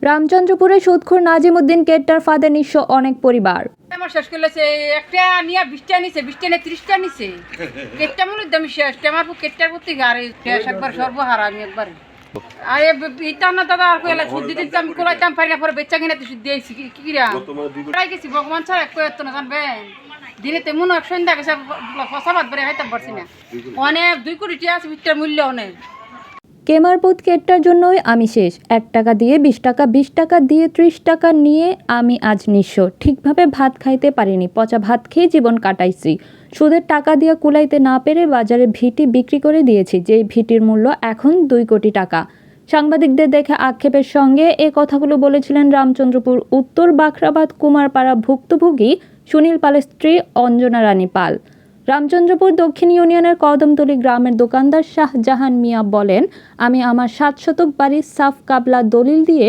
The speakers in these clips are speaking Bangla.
রামচন্দ্রপুরে সুদখোর নাজিমউদ্দিন কেট্টার ফাঁদে নিঃস্ব অনেক পরিবার। আমার শেষ করলেছে একটা নিয়ে 20টা নিছে, 20টা নিয়ে 30টা নিছে। কেটটা মূল দাম শেষ, আমার কেটটার প্রতি গাড়ি শেষ একবার সর্বহারা আমি একবার। আরে এটা না দাদা আর কইলা সুদ দিতে আমি কোলাইতাম পারি না, পরে বেচা কিনা তো সুদ দিয়েছি কি কিরা ট্রাই গেছি ভগবান ছাড়া এক কয়েত না জানবেন দিনে তেমন এক সন্ধ্যা গেছে ফসাবাদ বেড়ে খাইতাম পারছি না। অনেক 2 কোটি টাকা আছে ভিতর মূল্য অনেক। কেমারপুত কেট্টার জন্যই আমি শেষ। 1 টাকা দিয়ে 20 টাকা, 20 টাকা দিয়ে 30 টাকা নিয়ে আমি আজ নিঃস্ব। ঠিকভাবে ভাত খাইতে পারিনি, পচা ভাত খেয়ে জীবন কাটাইছি। সুদের টাকা দিয়ে কুলাইতে না পেরে বাজারে ভিটি বিক্রি করে দিয়েছি, যেই ভিটির মূল্য এখন 2 কোটি টাকা। সাংবাদিকদের দেখে আক্ষেপের সঙ্গে এ কথাগুলো বলেছিলেন রামচন্দ্রপুর উত্তর বাখরাবাদ কুমারপাড়া ভুক্তভোগী সুনীল পালের স্ত্রী অঞ্জনা রানী পাল। রামচন্দ্রপুর দক্ষিণ ইউনিয়নের কদমতলী গ্রামের দোকানদার শাহজাহান মিয়া বলেন, আমি আমার 7 শতক বাড়ির সাফ কাবলা দলিল দিয়ে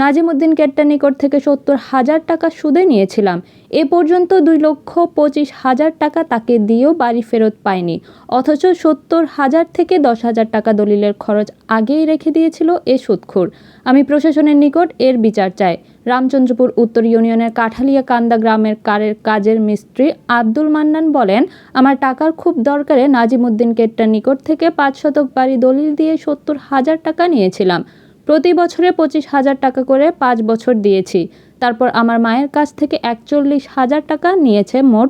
নাজিমউদ্দিন কেট্টার নিকট থেকে 70,000 টাকা সুদে নিয়েছিলাম। এ পর্যন্ত 2,25,000 টাকা তাকে দিয়েও বাড়ি ফেরত পাইনি, অথচ 70,000 থেকে 10,000 টাকা দলিলের খরচ আগেই রেখে দিয়েছিল এ সুদখোর। আমি প্রশাসনের নিকট এর বিচার চাই। রামচন্দ্রপুর উত্তর ইউনিয়নের কাঠালিয়া কান্দা গ্রামের কাজের মিস্ত্রি আব্দুল মান্নান বলেন, আমার টাকার খুব দরকারে নাজিমউদ্দিন কেট্টার নিকট থেকে 5 শতক বাড়ি দলিল দিয়ে 70,000 টাকা নিয়েছিলাম। প্রতি বছরে 25,000 টাকা করে 5 বছর দিয়েছি। তারপর আমার মায়ের কাছ থেকে 41,000 টাকা নিয়েছে। মোট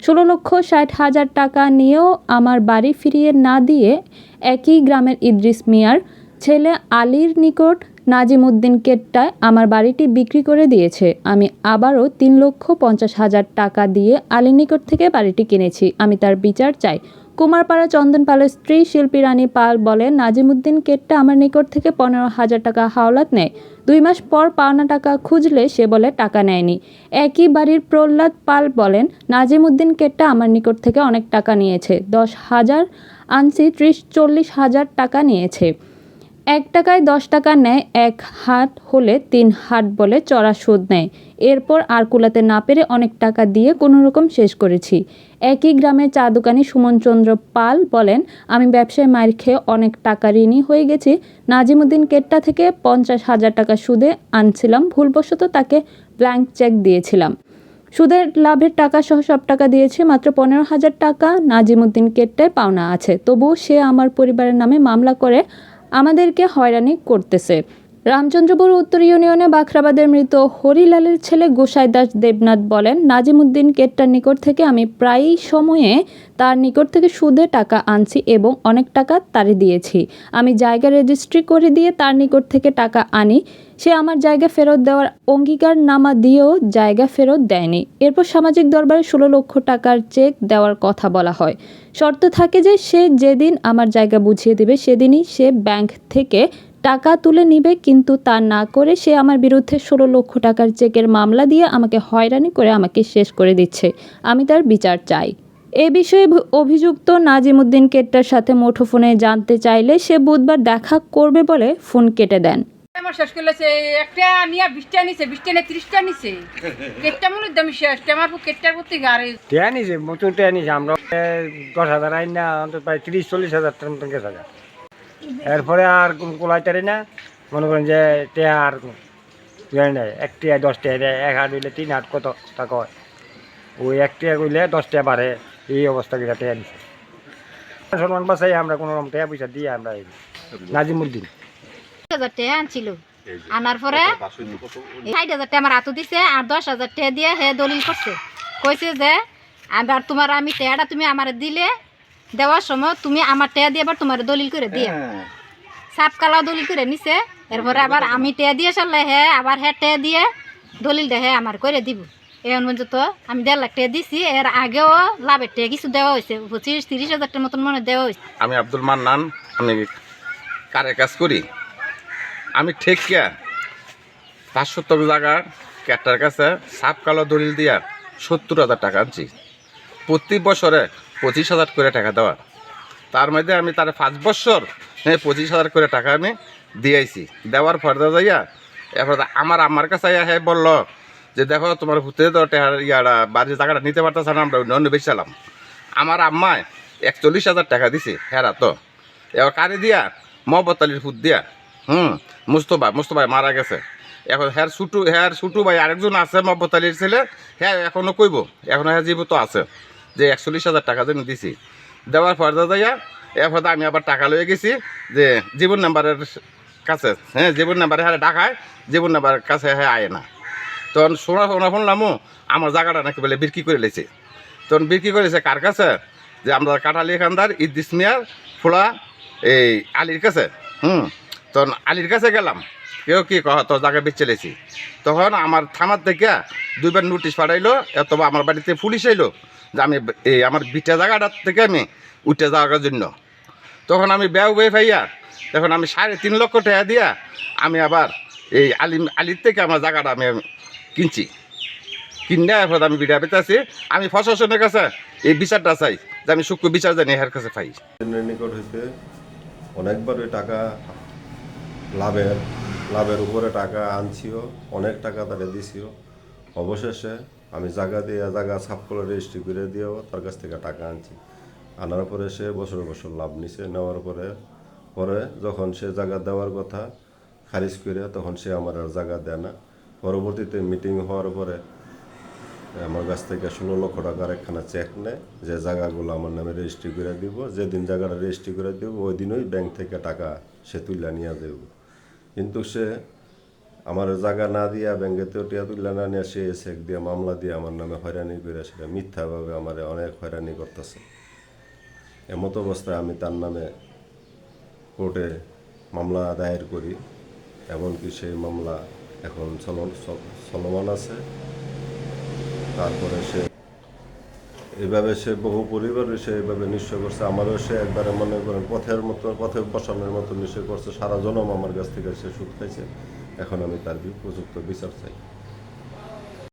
16,60,000 টাকা নিয়েও আমার বাড়ি ফিরিয়ে না দিয়ে একই গ্রামের ইদ্রিস মিয়ার ছেলে আলীর নিকট নাজিমউদ্দিন কেট্টায় আমার বাড়িটি বিক্রি করে দিয়েছে। আমি আবারও 3,50,000 টাকা দিয়ে আলীর নিকট থেকে বাড়িটি কিনেছি। আমি তার বিচার চাই। কুমারপাড়া চন্দন পালের স্ত্রী শিল্পী রানী পাল বলেন, নাজিমউদ্দিন কেট্টা আমার নিকট থেকে 15,000 টাকা হাওলাত নেয়। 2 মাস পর পাওনা টাকা খুঁজলে সে বলে টাকা নেয়নি। একই বাড়ির প্রহ্লাদ পাল বলেন, নাজিমউদ্দিন কেট্টা আমার নিকট থেকে অনেক টাকা নিয়েছে। 10,000 আনছি, 30-40,000 টাকা নিয়েছে। 1 টাকায় 10 টাকা নেয়, 1 হাট হলে 3 হাট বলে চড়া সুদ নেয়। এরপর আর কুলাতে না পেরে অনেক টাকা দিয়ে কোনোরকম শেষ করেছি। একই গ্রামের চা দোকানি সুমনচন্দ্র পাল বলেন, আমি ব্যবসায় মার খেয়ে অনেক টাকা ঋণী হয়ে গেছি। নাজিমউদ্দিন কেট্টা থেকে 50,000 টাকা সুদে আনছিলাম, ভুলবশত তাকে ব্ল্যাঙ্ক চেক দিয়েছিলাম। সুদের লাভের টাকা সহ সব টাকা দিয়েছে। মাত্র 15,000 টাকা নাজিমউদ্দিন কেট্টায় পাওনা আছে। তবুও সে আমার পরিবারের নামে মামলা করে আমাদেরকে হয়রানি করতেছে। রামচন্দ্রপুর উত্তর ইউনিয়নে বাখরাবাদের মৃত হরিলালের ছেলে গোসাই দাস দেবনাথ বলেন, নাজিমউদ্দিন কেট্টার নিকট থেকে আমি প্রায়ই সময়ে তার নিকট থেকে সুদে টাকা আনছি এবং অনেক টাকা তারে দিয়েছি। আমি জায়গা রেজিস্ট্রি করে দিয়ে তার নিকট থেকে টাকা আনি। সে আমার জায়গা ফেরত দেওয়ার অঙ্গীকারনামা দিয়েও জায়গা ফেরত দেয়নি। এরপর সামাজিক দরবারে 16 লক্ষ টাকার চেক দেওয়ার কথা বলা হয়। শর্ত থাকে যে সে যেদিন আমার জায়গা বুঝিয়ে দেবে সেদিনই সে ব্যাংক থেকে টাকা তুলে নিবে, কিন্তু তা না করে সে আমার বিরুদ্ধে 16 লক্ষ টাকার চেকের মামলা দিয়ে আমাকে হয়রানি করে আমাকে শেষ করে দিচ্ছে। আমি তার বিচার চাই। এ বিষয়ে অভিযুক্ত নাজিমউদ্দিন কেট্টার সাথে মুঠোফোনে জানতে চাইলে সে বুধবার দেখা করবে বলে ফোন কেটে দেন। আমার শেষ করলেছে একটা নিয়ে 20টা নিছে, 20টা নিয়ে 30টা নিছে। কেটটা মূল দাম শেষ, আমার কেটটার প্রতি গাড়ি টিয়া নিছে, মতন টিয়া নিছে। আমরা 10,000 আইন না অন্তত প্রায় 30-40,000 টাকা মতন গেছে। এরপরে আর কোলাইটারি না, মনে করেন যে টিয়া আর জানি না, 1 টিয়া 10 টিয়া দেয়, 1 হাট হইলে 3 হাট কত টাকা হয়। ওই 1 টিয়া কইলে 10 টিয়া বাড়ে, এই অবস্থা করে টিয়া নিছে। সম্মান বাঁচাই আমরা কোনো রকম টিয়া পয়সা দিয়ে আমরা নাজিমউদ্দিন 10,000 টাকা আনছিল, আনার পরে 60,000 টাকা আমার হাতও দিছে আর 10,000 টাকা দিয়ে হে দলিল করছে। কইছে যে আবার তোমার আমি টাকাটা তুমি আমার দিলে দেওয়ার সময় তুমি আমার টাকা দিয়ে আবার তোমার দলিল করে দিয়ে সাপ কালা দলিল করে নিছে। এরপরে আবার আমি টাকা দিয়ে সারলে হে আবার হে টাকা দিয়ে দলিল দেখে আমার করে দিব। এখন পর্যন্ত আমি 1.5 লাখ টাকা দিছি। এর আগেও লাভের টাকা কিছু দেওয়া হয়েছে, 25-30,000 টাকার মতন মনে দেওয়া হয়েছে। আমি আব্দুল মান্নান, আমি কারে কাজ করি। আমি ঠেকিয়া 5 শতক জায়গা ক্যাটার কাছে সাপ কালো দলিল দিয়া 70,000 টাকা আনছি। প্রতি বছরে 25,000 করে টাকা দেওয়া। তার মধ্যে আমি তার 5 বছর 25,000 করে টাকা আমি দিয়েছি। দেওয়ার পরে যাইয়া এরপর আমার কাছে হে বললো যে দেখো তোমার ভূতে তো ইয়ারা বাড়ির জায়গাটা নিতে পারতেছে না, আমরা অন্য বেচালাম। আমার আম্মায় 41,000 টাকা দিছে হেরা তো। এবার কারে দিয়া মহব্বত আলীর ফুট দিয়া মুস্তফা মারা গেছে। এখন হ্যার ছুটু ভাই আরেকজন আছে মহব্বত আলীর ছেলে, হ্যাঁ এখনও কইব, এখনও হ্যাঁ জীবিত আছে, যে 41,000 টাকা যেন দিছি। দেওয়ার পর দাদাইয়া এরপর আমি আবার টাকা লয়ে গেছি যে জীবন নাম্বারের কাছে, হ্যাঁ জীবন নাম্বারে হ্যাঁ ডাকায়, জীবন নাম্বারের কাছে হ্যাঁ আয় না। তখন শুনলামও আমার জায়গাটা নাকি বলে বিক্রি করে লেছে। তখন বিক্রি করেছে কার কাছে, যে আমরা কাটালি এখানদার ইদ্দিস মিয়ার ফোলা এই আলীর কাছে। তখন আলীর কাছে গেলাম, কেউ কি কহ তোর জায়গা বেচে লেছি। তখন আমার থানার থেকে 2বার নোটিশ পাঠাইলো, অথবা আমার বাড়িতে পুলিশ এলো যে আমি এই আমার বিটা জায়গাটার থেকে আমি উঠে যাওয়ার জন্য। তখন আমি ব্যাগ বয়ে পাইয়া তখন আমি 3.5 লক্ষ টাকা দিয়া আমি আবার এই আলির থেকে আমার জায়গাটা আমি কিনছি, কিনে এরপর আমি বিটা পেতেছি। আমি প্রশাসনের কাছে এই বিচারটা চাই, যে আমি সূক্ষ্ম বিচার জানি এর কাছে পাই। নিকট হইতে অনেকবার ওই টাকা লাভের উপরে টাকা আনছিও, অনেক টাকা তারা দিছিও। অবশেষে আমি জায়গা সাফ করে রেজিস্ট্রি করে দিয়েও তার কাছ থেকে টাকা আনছি। আনার পরে সে বছর বছর লাভ নিছে। নেওয়ার পরে যখন সে জায়গা দেওয়ার কথা খারিজ করে, তখন সে আমার আর জায়গা দেয় না। পরবর্তীতে মিটিং হওয়ার পরে আমার কাছ থেকে 16 লক্ষ টাকার একখানা চেক নেয়, যে জায়গাগুলো আমার নামে রেজিস্ট্রি করে দিব। যেদিন জায়গাটা রেজিস্ট্রি করে দিব ওই দিনই ব্যাংক থেকে টাকা সে তুলে নিয়ে দেব। কিন্তু সে আমার জায়গা না দিয়া ব্যাংকেতেও টিয়া তুলে না নিয়ে সে চেক দিয়ে মামলা দিয়ে আমার নামে হয়রানি করে, সেটা মিথ্যাভাবে আমার অনেক হয়রানি করতেছে। এমতো অবস্থায় আমি তার নামে কোর্টে মামলা দায়ের করি, এমনকি সেই মামলা এখন চলমান আছে। তারপরে সে এভাবে সে বহু পরিবারে সে এভাবে নিশ্চয় করছে। আমারও সে একবারে মনে করেন পথে বসানোর মতো নিশ্চয় করছে। সারা জনম আমার কাছ থেকে সে সুদ খাইছে। এখন আমি তার উপযুক্ত বিচার চাই।